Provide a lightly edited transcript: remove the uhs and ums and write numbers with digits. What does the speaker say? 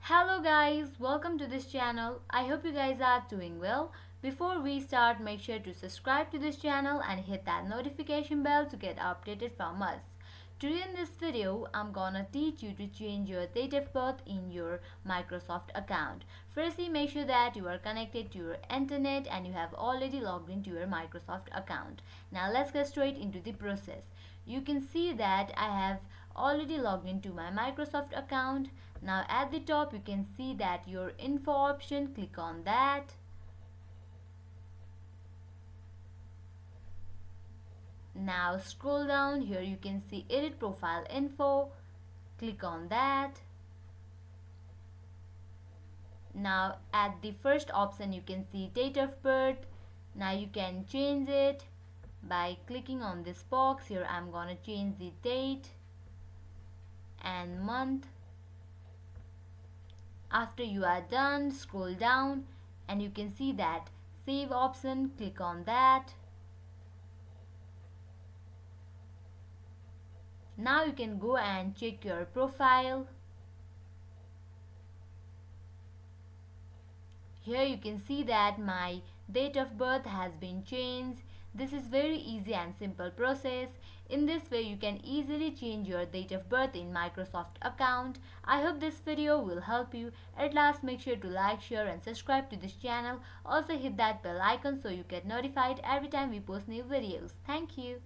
Hello guys, welcome to this channel. I hope you guys are doing well. Before we start, make sure to subscribe to this channel and hit that notification bell to get updated from us. Today in this video, I'm gonna teach you to change your date of birth in your Microsoft account. Firstly, make sure that you are connected to your internet and you have already logged into your Microsoft account. Now let's get straight into the process. You can see that I have already logged into my Microsoft account. Now at the top you can see that your info option, click on that. Now scroll down, here you can see edit profile info, click on that. Now at the first option you can see date of birth. Now you can change it by clicking on this box. Here I'm gonna change the date and month. After you are done, scroll down and you can see that save option, click on that. Now you can go and check your profile. Here you can see that my date of birth has been changed. This is very easy and simple process. In this way you can easily change your date of birth in Microsoft account. I hope this video will help you. At last, make sure to like, share and subscribe to this channel. Also hit that bell icon so you get notified every time we post new videos. Thank you.